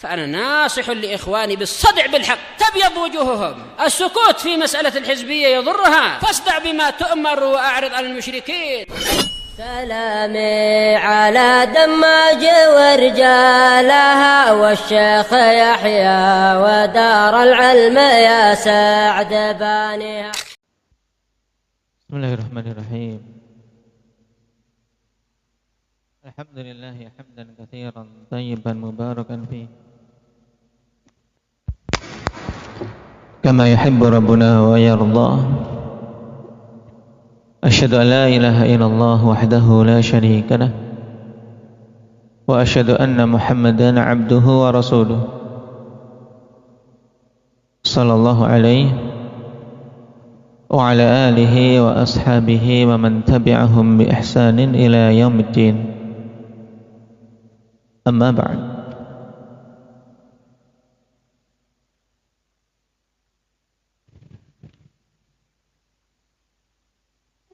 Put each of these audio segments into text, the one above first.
فأنا ناصح لإخواني بالصدع بالحق تبيض وجوههم. السكوت في مسألة الحزبية يضرها، فاصدع بما تؤمر وأعرض عن المشركين. سلامي على دماج ورجالها والشيخ يحيى ودار العلم يا سعد بانيها. Bismillahirrahmanirrahim. Alhamdulillah hamdan katsiran thayyiban mubarakan fi kama yuhibbu rabbuna wa yarda. Asyhadu an la ilaha illallah wahdahu la syarika lah wa asyhadu anna Muhammadan abduhu wa rasuluh sallallahu alaihi wa ala alihi wa ashabihi wa man tabi'ahum bi ihsanin ila yaumiddin. Amma ba'd.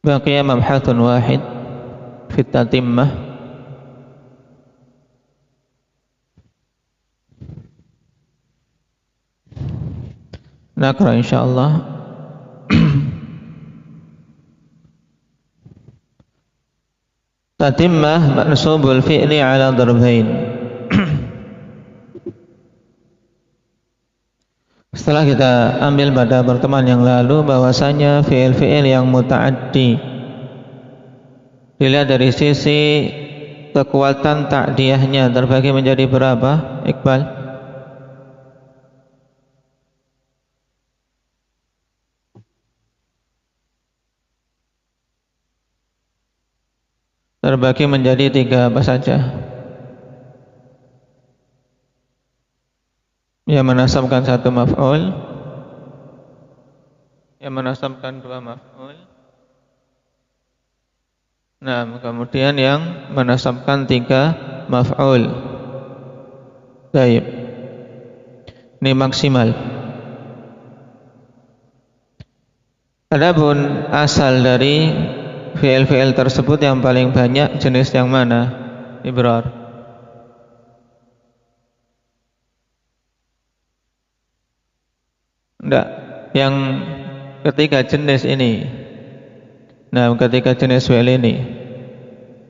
Baqiya mabhathun wahid fi tatimmah. Naqra insyaallah. Tatimmah mansubul fi'li ala darbain. Setelah kita ambil pada pertemuan yang lalu bahwasanya fi'il-fi'il yang muta'addi dilihat dari sisi kekuatan ta'diyahnya terbagi menjadi berapa, Iqbal? Terbagi menjadi 3 apa saja? Yang menasabkan 1 maf'ul, yang menasabkan 2 maf'ul. Nah, kemudian yang menasabkan 3 maf'ul. Baik. Ini maksimal. Adapun asal dari fi'il-fi'il tersebut yang paling banyak jenis yang mana? Ibrar. Enggak, yang ketiga jenis ini. Nah, ketiga jenis fi'il ini,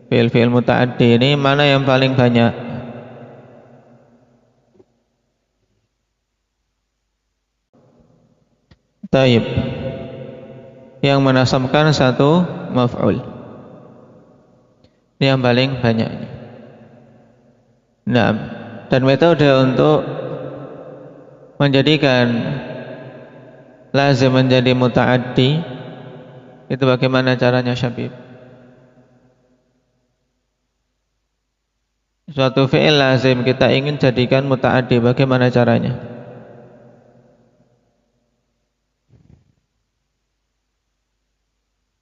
fi'il-fi'il muta'addi ini mana yang paling banyak? Taib. Yang menasabkan 1 maf'ul. Ini yang paling banyak. Nah, dan metode untuk menjadikan lazim menjadi muta'addi itu bagaimana caranya, Syabib? Suatu fi'il lazim kita ingin jadikan muta'addi, bagaimana caranya?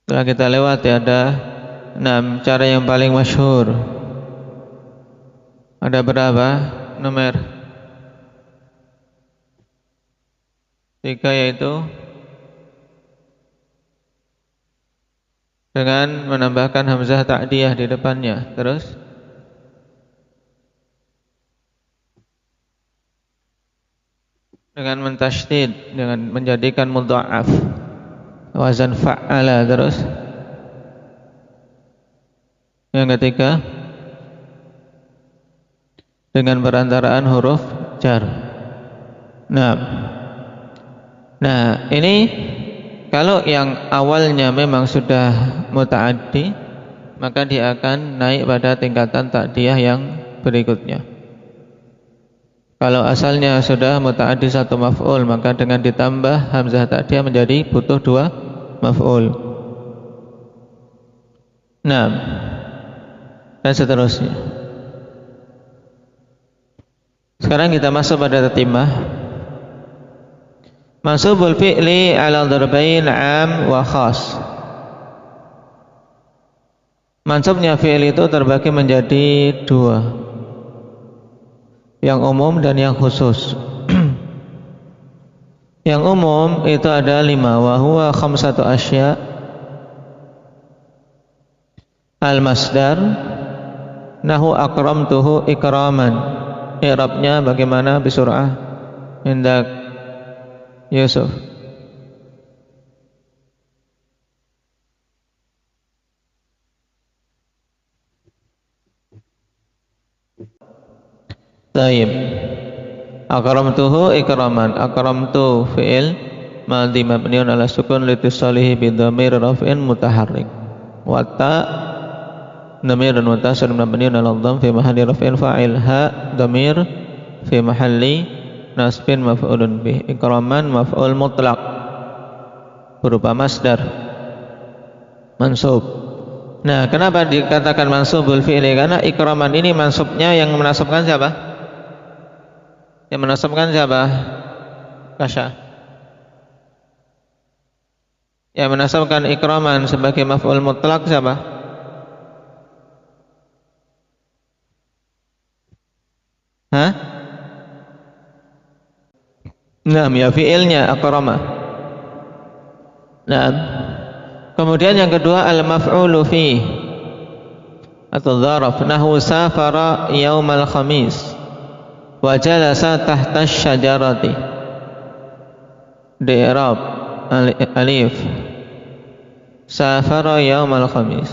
Setelah kita lewati ada 6 cara yang paling masyhur. Ada berapa? Nomor 3, yaitu dengan menambahkan hamzah ta'diyah di depannya. Terus dengan mentasydid, dengan menjadikan mudha'af wazan fa'ala. Terus yang ketiga dengan perantaraan huruf jar. Nah, ini kalau yang awalnya memang sudah muta'addi, maka dia akan naik pada tingkatan ta'diyah yang berikutnya. Kalau asalnya sudah muta'addi 1 maf'ul, maka dengan ditambah hamzah ta'diyah menjadi butuh 2 maf'ul. Nah, dan seterusnya. Sekarang kita masuk pada tatimah. Mansubul fi'li ala darbain 'am wa khas. Mansubnya fi'il itu terbagi menjadi 2, yang umum dan yang khusus. Yang umum itu ada 5, wa huwa khamsatu asya. Al-masdar nahu akramtuhu ikraman, i'rabnya bagaimana bisur'ah? Indak Yusuf. Taib. Akramtuhu ikraman. Akramtu fi'il madhi mabniun ala sukun litisalihi bidhamir raf'in mutaharrik. Wa ta dhamirun muttasil mabniun ala dhamm fi mahalli raf'in fa'il. Ha dhamir fi mahalli nasbin maf'ulun bih. Ikraman maf'ul mutlaq berupa masdar mansub. Nah, kenapa dikatakan mansubul fi'li? Karena ikraman ini mansubnya yang menasabkan siapa? Yang menasabkan siapa? Kasya. Yang menasabkan ikraman sebagai maf'ul mutlaq siapa? Hah? Naam, ya fi'ilnya akrama. Naam. Kemudian yang kedua al-maf'ulu fi atau dzaraf nahu safara yaumal khamis wa jalasa tahta syajarati. Di-i'rab alif safara yaumal khamis.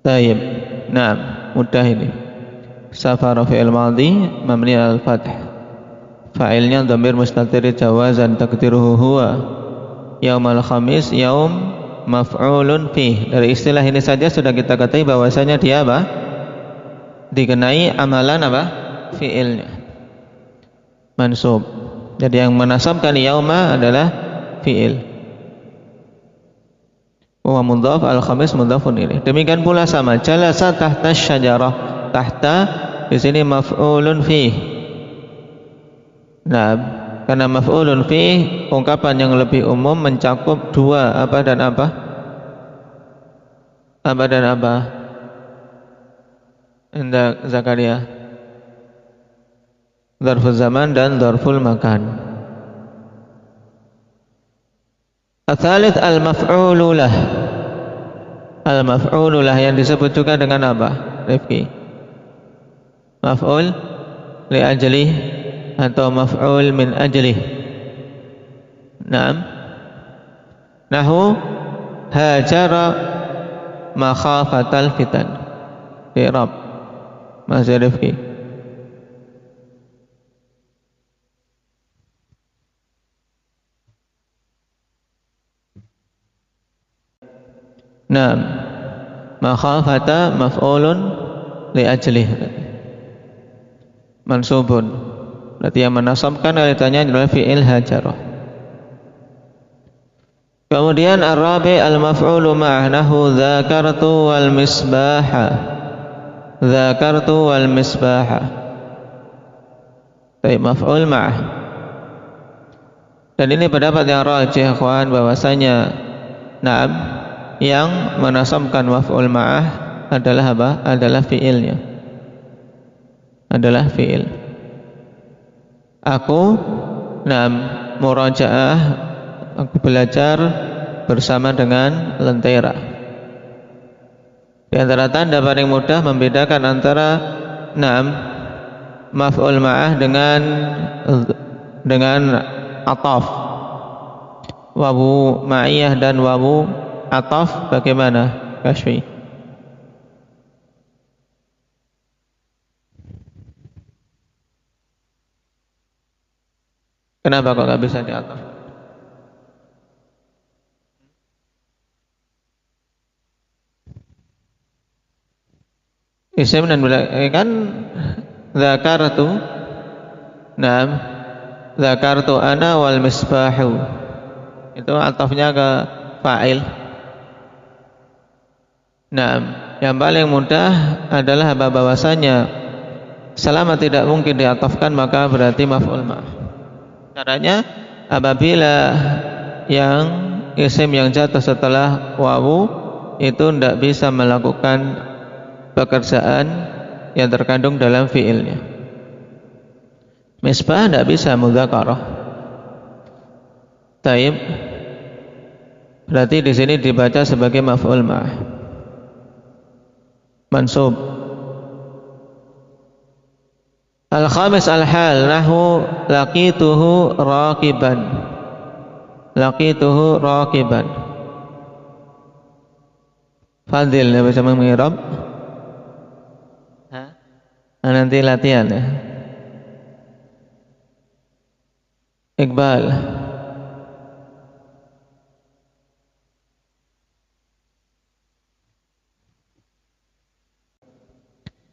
Tayyib. Naam, mudah ini. Safara fi'il madhi mabni al-fath. Fa'ilnya dhamir mustatir jawazan taqdiruhu huwa. Yaumal khamis yaum maf'ulun fi. Dari istilah ini saja sudah kita ketahui bahwasanya dia apa? Dikenai amalan apa? Fi'ilnya. Mansub. Jadi yang menasabkan yauma adalah fi'il. Wa mudhaf al-khamis mudhafun ilaih. Demikian pula sama jalasa tahta syajarah. Tahta di sini maf'ulun fi. Nah, karena maf'ulun fi ungkapan yang lebih umum mencakup dua apa dan apa? Apa dan apa? Indah Zakaria. Dzarful zaman dan dzarful makan. Ats-tsalits al-maf'ulu lah. Al-maf'ulu lah yang disebut juga dengan apa? Rifki. Maf'ul li ajli atau maf'ul min ajli. Naam. Nahu hajara makhafatal fitan. I'rab. Masih Rifki. Naam. Makhafata maf'ulun li ajlih. Mansubun. Berarti yang menasabkan kaitannya adalah fi'il hajarah. Kemudian ar-rabi al-maf'ulu ma'nahu dzakartu wal misbaha. Dzakartu wal misbaha. Baik, maf'ul ma'ah. Dan ini pendapat yang rajih ikhwan bahwasanya na'am yang menasabkan maf'ul ma'ah adalah apa? Adalah fi'ilnya. Adalah fi'il. Aku murajaah, aku belajar bersama dengan lentera. Di antara tanda paling mudah membedakan antara maf'ul ma'ah dengan ataf. Wawu ma'iyah dan wawu ataf bagaimana? Kashfi. Kenapa kok nggak bisa diataf? Isim dan kan dzakartu. Naam. Dzakartu ana wal misbahu. Itu atafnya ke fa'il. Naam. Yang paling mudah adalah bahwasanya selama tidak mungkin diatafkan maka berarti maf'ul ma'ah. Caranya apabila yang isim yang jatuh setelah wawu itu tidak bisa melakukan pekerjaan yang terkandung dalam fiilnya. Misbah tidak bisa mudzakarah. Taib. Berarti di sini dibaca sebagai maf'ul ma'ah. Mansub. Al-khamis al-hal nahu laqituhu raqiban. Laqituhu raqiban. Fadil ya bisa mengi'rab? Nah, nanti latihan ya. Iqbal.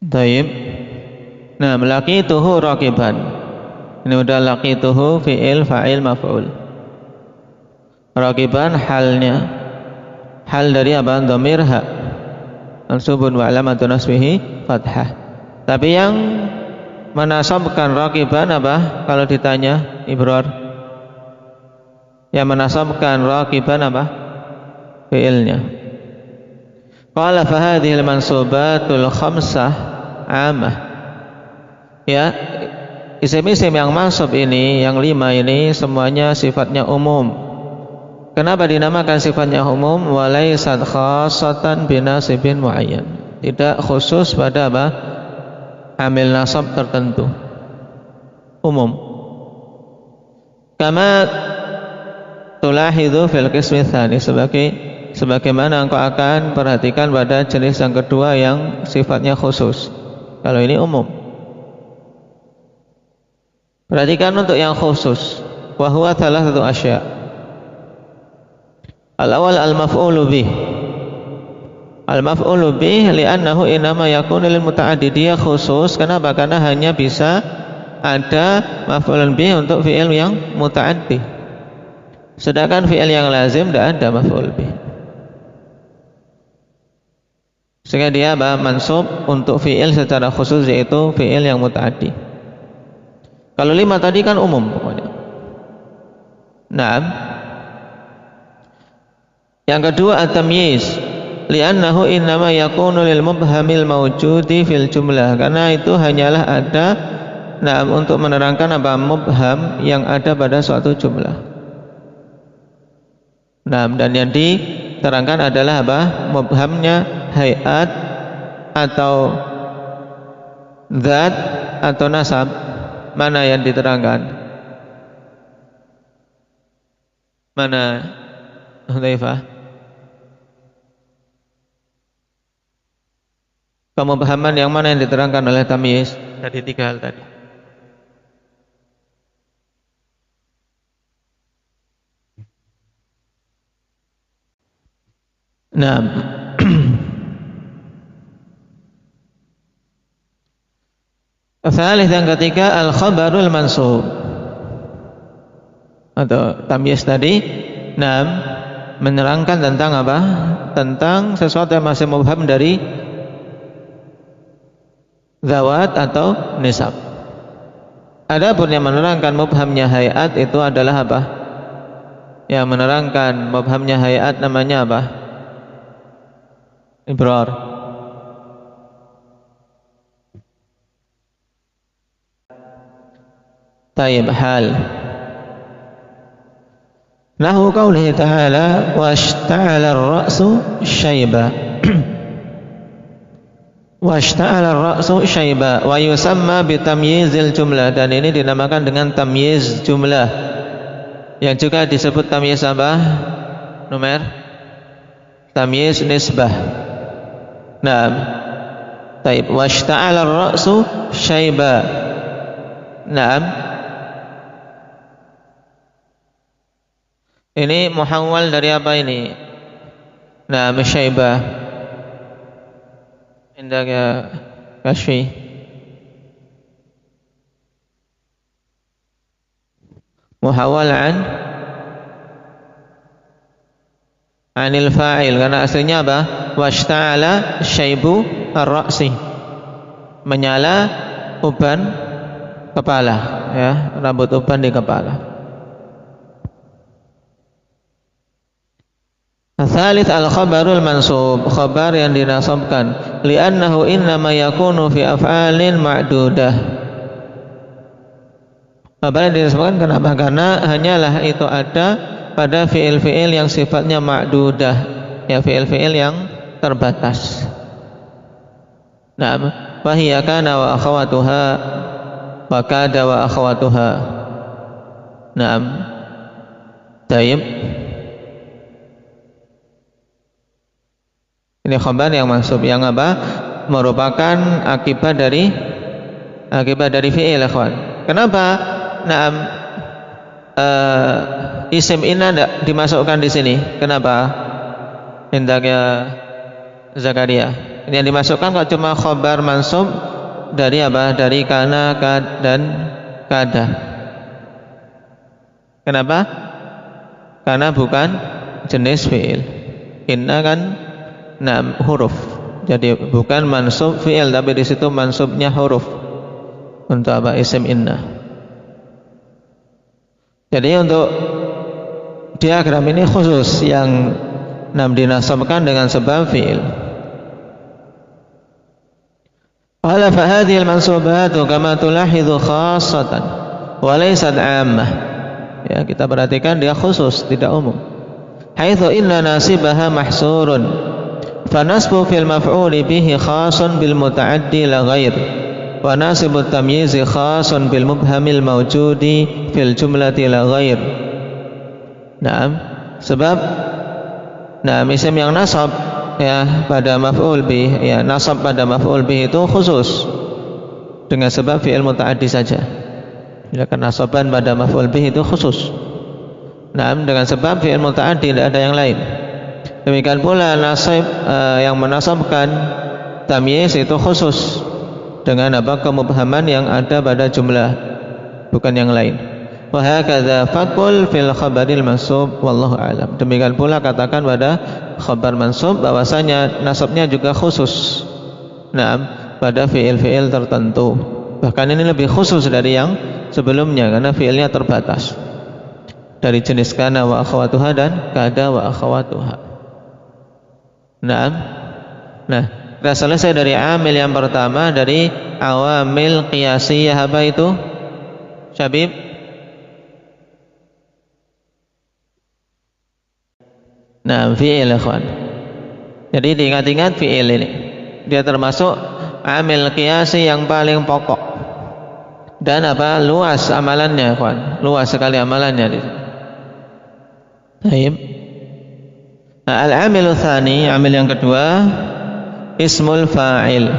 Taib. Nah, laqituhu raqiban. Ini udah laqituhu fi'il fa'il maf'ul. Raqiban halnya. Hal dari apa? Dhamir ha. Mansubun wa alamatu nasbihi fathah. Tapi yang menasabkan raqiban apa? Kalau ditanya Ibrar. Yang menasabkan raqiban apa? Fi'ilnya. Qala fa hadhihi al-mansubatul khamsah 'amah. Ya, isim-isim yang mansub ini, yang 5 ini semuanya sifatnya umum. Kenapa dinamakan sifatnya umum? Walaysat khassatan binasibin muayyan. Tidak khusus pada apa? Amil nasab tertentu. Umum. Kama tulahidhu fil qismi tsani, sebagaimana engkau akan perhatikan pada jenis yang kedua yang sifatnya khusus. Kalau ini umum. Perhatikan untuk yang khusus. Wa huwa thalathatu asya'. Al-awwal al-maf'ulu bih. Al-maf'ulu bih li'annahu inama yakunu lil muta'addi. Dia khusus kenapa? Karena hanya bisa ada maf'ulun bih untuk fi'il yang muta'addi. Sedangkan fi'il yang lazim tidak ada maf'ul bih. Sehingga dia mansub untuk fi'il secara khusus, yaitu fi'il yang muta'addi. Kalau 5 tadi kan umum pokoknya. Naam. Yang kedua at-tamyiz, li'annahu innama yakunu lil mubhamil mawjudi fil jumlah. Karena itu hanyalah ada untuk menerangkan apa? Mubham yang ada pada suatu jumlah. Dan yang diterangkan adalah apa? Mubhamnya hayat atau zat atau nasab. Mana yang diterangkan? Mana Hudzaifah? Pemahaman yang mana yang diterangkan oleh tamyiz dari 3 hal tadi? Nah, Tsalits yang ketiga al-khabarul mansub. Atau tamyiz tadi menerangkan tentang apa? Tentang sesuatu yang masih mubham dari zawat atau nisab. Adapun yang menerangkan mubhamnya hayat itu adalah apa? Yang menerangkan mubhamnya hayat namanya apa? Ibrar. Taib hal. Nahu qaulihi ta'ala washta'ala ar-ra'su syaiba. Washta'ala ar-ra'su syaiba wa yusamma bitamyizil jumlah, dan ini dinamakan dengan tamyiz jumlah, yang juga disebut tamyiz apa? Numer? Tamyiz nisbah. Naam. Taib washta'ala ar-ra'su syaiba. Naam. Ini muhawwal dari apa ini? Naam, syaiba. عندك كشفي محول anil fa'il, karena aslinya apa? Washta'ala syaibu ar-ra'si, menyala uban kepala, ya, rambut uban di kepala. Tsalits al-khabarul mansub, khabar yang dinasabkan, li'annahu innama yakunu fi af'alin ma'dudah. Khabar yang dinasabkan kenapa? Karena hanyalah itu ada pada fiil-fiil yang sifatnya ma'dudah, ya fiil-fiil yang terbatas. Naam, wa hiya kana wa akhawatuha wa kada wa akhawatuha. Naam. Tayyib. Ini khabar yang mansub, yang apa? Merupakan akibat dari fiil, ikhwan. Kenapa? Naam. Isim inna tidak dimasukkan di sini. Kenapa? Hendaknya Zakaria. Ini yang dimasukkan kok cuma khabar mansub dari apa? Dari kana, dan kada. Kenapa? Karena bukan jenis fiil. Inna kan huruf. Jadi bukan mansub fiil, tapi di situ mansubnya huruf. Untuk apa? Isim inna. Jadi untuk diagram ini khusus yang dinasabkan dengan sebab fiil. Qala fa hadhihi al-mansubatu kama tulahidhu khassatan wa laysat 'ammah. Ya, kita perhatikan dia khusus, tidak umum. Haitsu inna nasibaha mahsurun. Fa nasbu fil maf'uli bihi khassun bil muta'addi la ghair. Wa nasibut tamyizi khassun bil mubhamil mawjudi fil jumlati la ghair. Naam, sebab isim yang nasab ya pada maf'ul bih, ya nasab pada maf'ul bih itu khusus dengan sebab fi'il muta'addi saja. Ya, karena nasaban pada maf'ul bih itu khusus. Naam, dengan sebab fi'il muta'addi tidak ada yang lain. Demikian pula nasib yang menasabkan tamyiz itu khusus dengan apa? Kemubhaman yang ada pada jumlah, bukan yang lain. Wa hakadza faqul fil khabaril mansub wallahu a'lam. Demikian pula katakan pada khabar mansub bahwasanya nasabnya juga khusus. Naam, pada fiil-fiil tertentu. Bahkan ini lebih khusus dari yang sebelumnya karena fiilnya terbatas. Dari jenis kana wa akhawatuha dan kada wa akhawatuha. Naam. Nah, kita selesai dari amil yang pertama, dari awamil qiyasiyah. Apa itu? Syabib? Nah, fi'il, ikhwan. Jadi diingat-ingat fi'il ini. Dia termasuk amil qiyasi yang paling pokok. Dan apa? Luas amalannya, ikhwan. Luas sekali amalannya di sini. Baik. Nah, al-amilu tsani, amil yang kedua, ismul fa'il.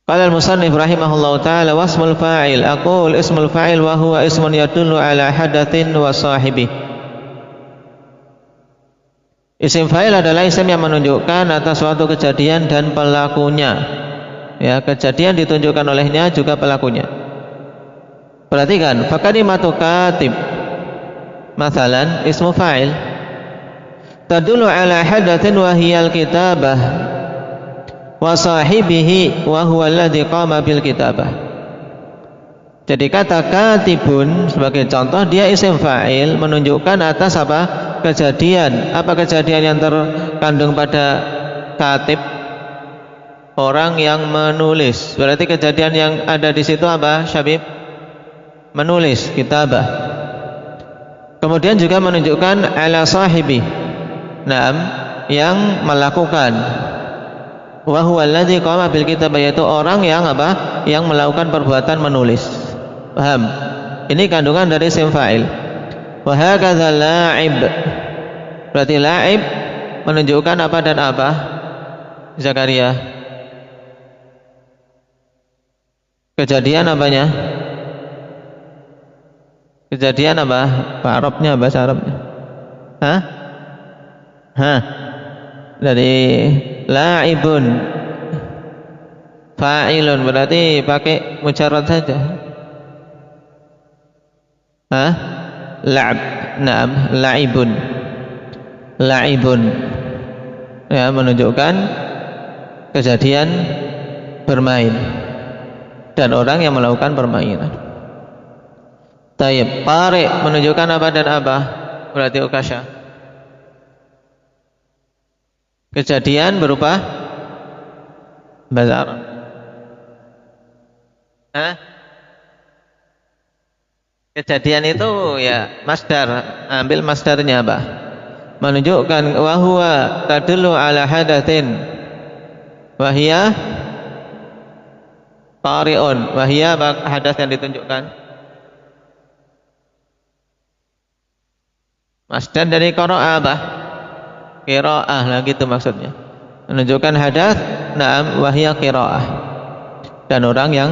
Qala al-musannif rahimahullahu ta'ala wasmul fa'il. Aqul ismul fa'il wa huwa ismun yadullu ala hadatsin wa sahibi. Isim fa'il adalah isim yang menunjukkan atas suatu kejadian dan pelakunya. Ya, kejadian ditunjukkan olehnya juga pelakunya. Perhatikan, fa kalimatu katib masalan ismu fa'il tadullu ala hadatsin wa hiyal kitabah wa sahibihi wa huwa alladhi qama bil kitabah. Jadi kata katibun sebagai contoh, dia isim fa'il menunjukkan atas apa? Kejadian. Apa kejadian yang terkandung pada katib? Orang yang menulis. Berarti kejadian yang ada di situ apa, Syabib? Menulis, kitabah. Kemudian juga menunjukkan ala sahibi. Naam, yang melakukan. Wa huwa alladzi qama bil kitabah, yaitu orang yang apa? Yang melakukan perbuatan menulis. Paham? Ini kandungan dari isim fa'il. Wa hakadza la'ib. Berarti la'ib menunjukkan apa dan apa? Zakaria. Kejadian apanya? Kejadian apa? Arabnya, bahasa Arabnya. Hah? Dari la'ibun fa'ilun, berarti pakai mujarrad saja. La'ab. Naam, la'ibun. La'ibun. Ya, menunjukkan kejadian bermain dan orang yang melakukan permainan. Tayyib, qari menunjukkan apa dan apa? Berarti ukasha. Kejadian berupa bahasa Arab. Kejadian itu ya masdar, ambil masdarnya apa? Menunjukkan wa huwa tadullu ala hadatsin wa hiya qari'un. Wa hiya hadas yang ditunjukkan. Masdar dari qara'a apa? Qira'ah lah gitu maksudnya. Menunjukkan hadas, na'am wa hiya qira'ah. Dan orang yang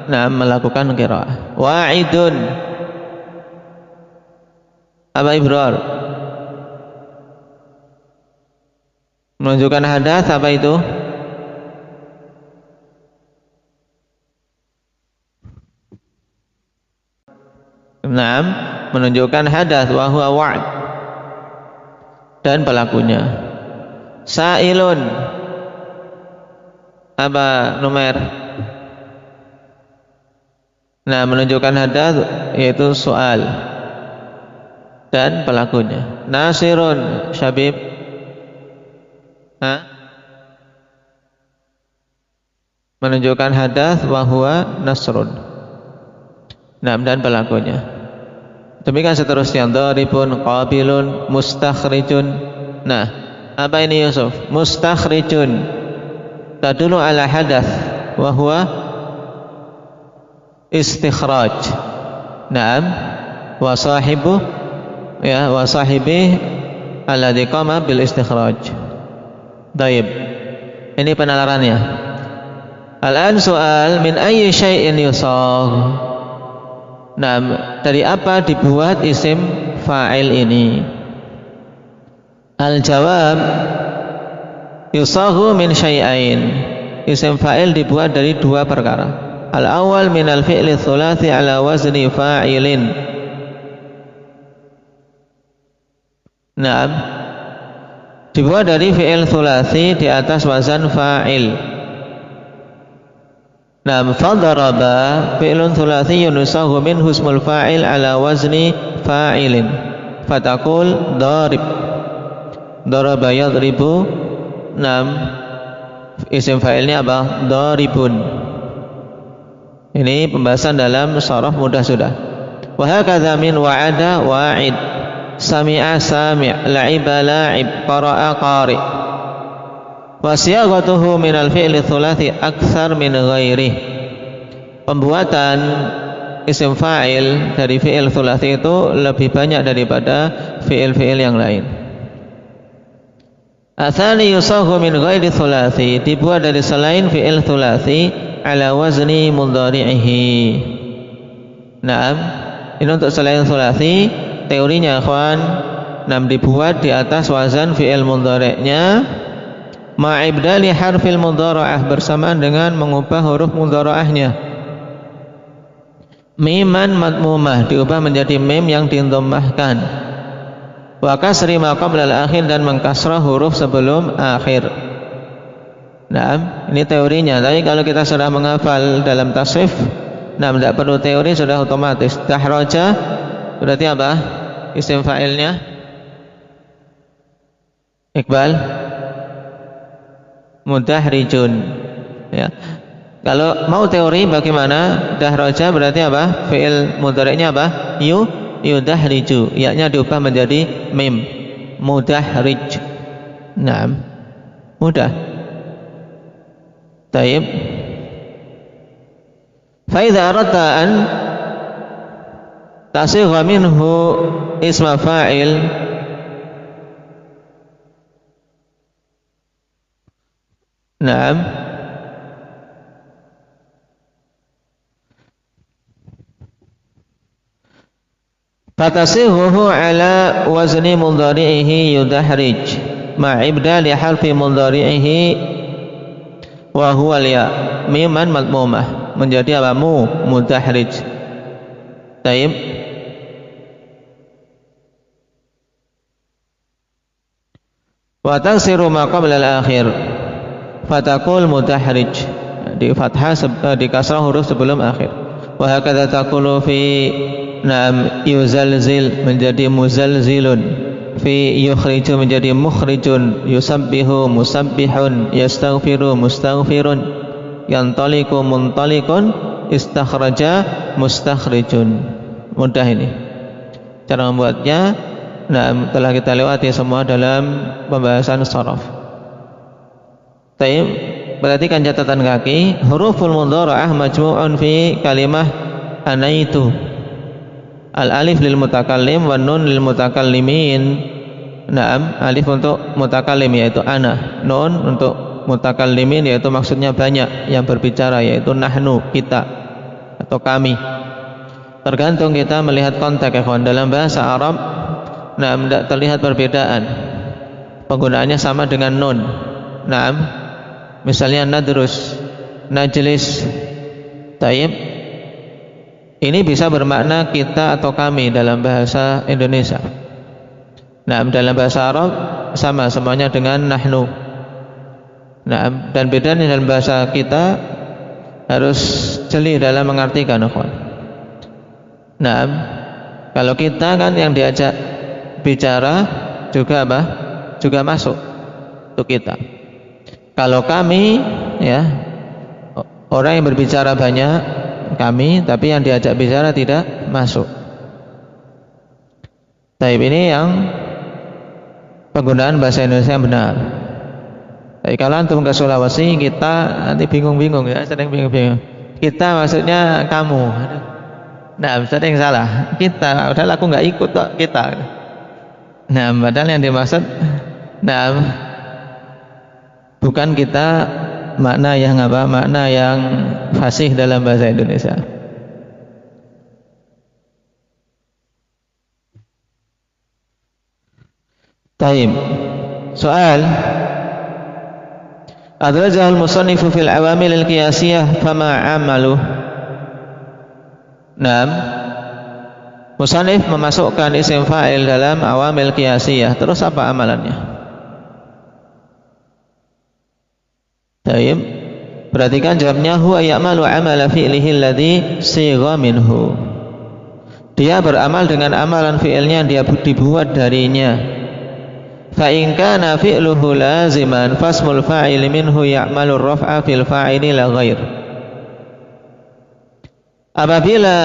na'am melakukan qira'ah. Wa'idun. Apa ibrar? Menunjukkan hadas apa itu? Naam, menunjukkan hadas wa huwa wa'd dan pelakunya. Sa'ilun apa Numair? Nah, menunjukkan hadas yaitu soal dan pelakunya. Nasirun Syabib. Menunjukkan hadas wa huwa nasrun. Nah, dan pelakunya. Demikian seterusnya. Daribun, qabilun, mustakhrijun. Nah, apa ini Yusuf? Mustakhrijun tadulu ala hadas wa huwa istikhraj. Naam, wa sahibu ya wa sahibi alladhi qama bil istikhraj. Baik. Ini penalarannya. Al-an soal min ayyi syai'in yusagh. Nah, dari apa dibuat isim fa'il ini? Al-jawab yusaghu min syai'ain. Isim fa'il dibuat dari dua perkara. Al-awwal min al-fi'li thulathi ala wazni fa'ilin. Nah, dibuat dari fi'il thulathi di atas wazan fa'il. Nah, fadaraba fi'lun thulathi yunusaghu min husmul fa'il ala wazni fa'ilin. Fatakul darib. Daraba yadribu. Nah, isim fa'ilnya apa? Daribun. Ini pembahasan dalam sharaf mudah sudah. Wa hakadha min wa'ada wa'id. Sami'a sami', la'iba la'ib, qara'a qari'. Wa siyaghatuhu min al-fi'li thulathi akthar min ghairi. Pembuatan isim fa'il dari fi'il thulathi itu lebih banyak daripada fi'il-fi'il yang lain. Atsani yusaghu min ghairi thulathi, dibuat dari selain fi'il thulathi ala wazni mudhari'ihi. Naam, ini untuk selain thulathi teorinya ikhwan, nam dibuat di atas wazan fi'il mudhari'nya ma'ibdali harfil mudhara'ah, bersamaan dengan mengubah huruf mudhara'ahnya. Miman madmumah diubah menjadi mim yang didhammahkan. Wa kasri ma qabla al-akhir, dan mengkasrah huruf sebelum akhir. Nah, ini teorinya. Tapi kalau kita sudah menghafal dalam tasrif, nah tidak perlu teori, sudah otomatis. Tahraja berarti apa? Isim fa'ilnya Iqbal mudahrijun. Ya. Kalau mau teori bagaimana? Dahraja berarti apa? Fi'il mudhari'nya apa? Yudahriju. Ya-nya diubah menjadi mim. Mudahrij. Naam. Mudah. Taib. Fa idza aradta an tasigha minhu isma fa'il, naam, fatasighuhu ala wazni mudhari'ihi yudahrij ma'ibdali harfi mudhari'ihi wa huwa ya miman madmumah, menjadi apa? Mudahrij. Taib. Wa taksiru ma qabla al-akhir fatakul mudahrij, di fathah di kasrah huruf sebelum akhir. Wa hakadha taqulu fi na'am yuzalzil menjadi muzalzilun, fi yukhriju menjadi mukhrijun, yusabbihu musabbihun, yastaghfiru mustaghfirun, yantaliqu muntalikun, istakhraja mustakhrijun. mudah ini. Cara membuatnya telah kita lewati semua dalam pembahasan sharaf. Baik, perhatikan catatan kaki. Huruful mudhara'ah majmu'un fi kalimah anaitu. Al-alif lil mutakallim wan nun lil mutakallimin. Alif untuk mutakallim yaitu ana, nun untuk mutakallimin yaitu maksudnya banyak yang berbicara yaitu nahnu, kita atau kami. Tergantung kita melihat konteks ikhwan. Dalam bahasa Arab tidak terlihat perbedaan. Penggunaannya sama dengan nun. Misalnya nadrus, najlis. Taib. Ini bisa bermakna kita atau kami dalam bahasa Indonesia. Dalam bahasa Arab sama semuanya dengan nahnu. Dan bedanya dalam bahasa kita harus jeli dalam mengartikan, ikhwan. Kalau kita kan yang diajak bicara juga apa? Juga masuk untuk kita. Kalau kami ya orang yang berbicara banyak kami, tapi yang diajak bicara tidak masuk. Taib ini yang penggunaan bahasa Indonesia yang benar. Tapi kalau antum ke Sulawesi kita nanti bingung-bingung ya, sering bingung-bingung. Kita maksudnya kamu. Sering salah. Kita, padahal aku nggak ikut kok kita. Padahal yang dimaksud bukan kita makna yang apa? Makna yang fasih dalam bahasa Indonesia. Taib. Soal. Adrajahul musannifu fil awamil al-qiyasiyah fama amaluh. Musannif memasukkan isim fa'il dalam awamil qiyasiyah. Terus apa amalannya? Taib. Perhatikan jawabnya, huwa ya'malu amala fi'lihi alladhi sigha minhu. Dia beramal dengan amalan fi'ilnya yang dia dibuat darinya. Fa in kana fi'luhu laziman fasmul fa'il minhu ya'malu raf'a fil fa'ili la ghair. Apabila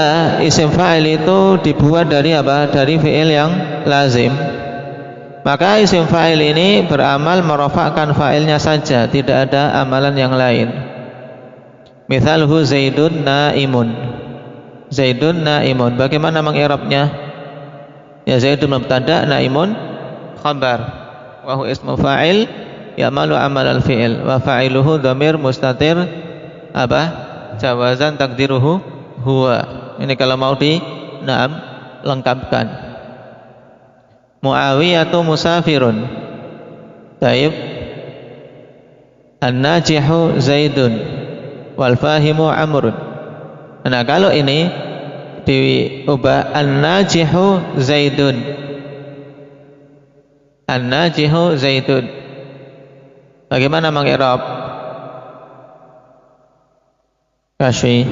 isim fa'il itu dibuat dari apa? Dari fi'il yang lazim, maka isim fa'il ini beramal merafa'kan fa'ilnya saja, tidak ada amalan yang lain. Mithalhu Zaidun naimun. Zaidun naimun. Bagaimana mengirabnya? Ya, Zaidun mubtada, naimun khabar. Wa huwa ismu fa'il ya'malu amal al-fi'il wa fa'iluhu dhamir mustatir apa? Jawazan takdiruhu huwa. Ini kalau mau lengkapkan. Muawiyatu musafirun. Taib. An-najihu Zaidun wal fahimu Amrun. Nah, kalau ini diubah an-najihu Zaidun. An-najihu Zaidun. Bagaimana mengi'rab? Kasih.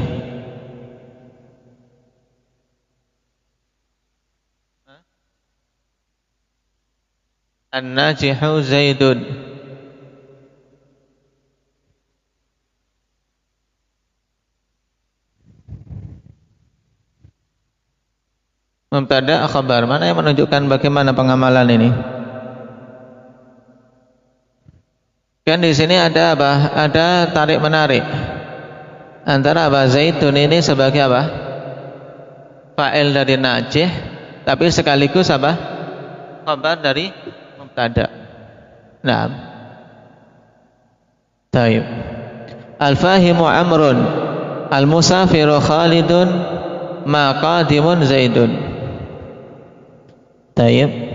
An-najihu Zaidun. Mubtada khabar. Mana yang menunjukkan bagaimana pengamalan ini? Kan di sini ada apa? Ada tarik menarik antara apa? Zaidun ini sebagai apa? Fa'il dari najih, tapi sekaligus apa? Khabar dari mubtada. Taib. Al-fahimu Amrun, al-musafiru Khalidun, ma qadimun Zaidun. Taib.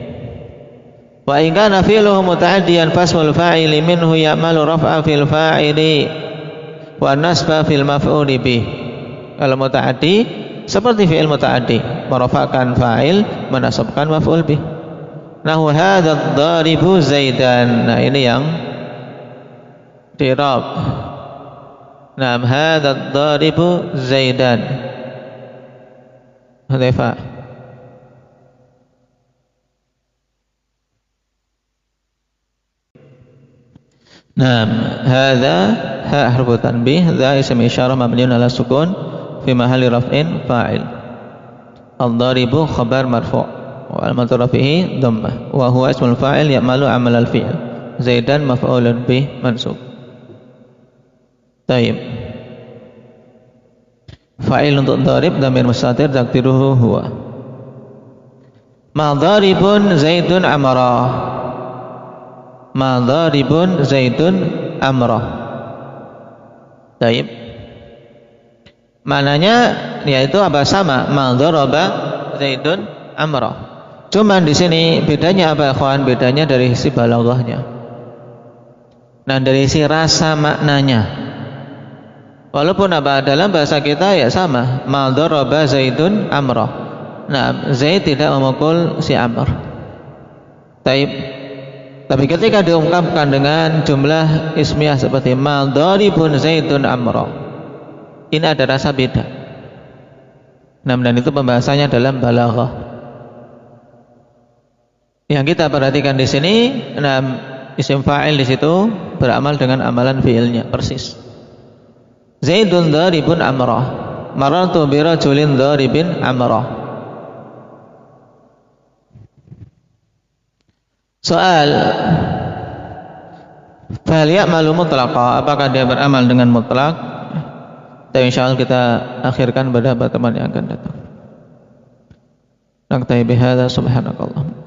Wa in kana fi'luhu muta'addiyan fasmul fa'ili minhu ya'malu raf'a fil fa'ili wa nasba fil maf'uli bih. Kalau muta'addi seperti fi'il muta'addi, merafa'kan fa'il, menasabkan maf'ul bih. Nahu hadzal dharibu Zaidan. Nah, ini yang dirab. Naam, hadzal dharibu Zaidan. Hadzaifa. Naam, hadza ha harfu tanbih, dza ism isyarah mabniun ala sukun fi mahalli raf'in fa'il. Ad-daribu khabar marfu' wa alamatu rafihi dhammah wa huwa ismul fa'il ya'malu amal al-fi'l. Zaidan maf'ulun bih mansub. Taib. Fa'il untuk darib dhamir mustatir takdiruhu huwa. Ma daribun Zaidun amra. Ma daribun Zaidun amra. Taib. Maknanya yaitu apa, sama, ma daraba Zaidun amra. Cuman di sini bedanya apa, ikhwan? Bedanya dari sisi balaghahnya. Nah, dari sisi rasa maknanya. Walaupun apa dalam bahasa kita ya sama, ma daraba Zaidun amra. Nah, Zaid tidak memukul si Amr. Taib. Tapi ketika diungkapkan dengan jumlah ismiyah seperti ma daribun Zaidun amra, ini ada rasa beda. Nah, dan itu pembahasannya dalam balaghah. Yang kita perhatikan di sini, nah, isim fa'il di situ beramal dengan amalan fi'ilnya persis. Zaidun daribun amra. Marartu bi rajulin daribin amra. Soal, fal ya'malu mutlaqa, apakah dia beramal dengan mutlak? Dan insyaallah kita akhirkan pada pertemuan yang akan datang. Naktabi bihadza subhanakallah.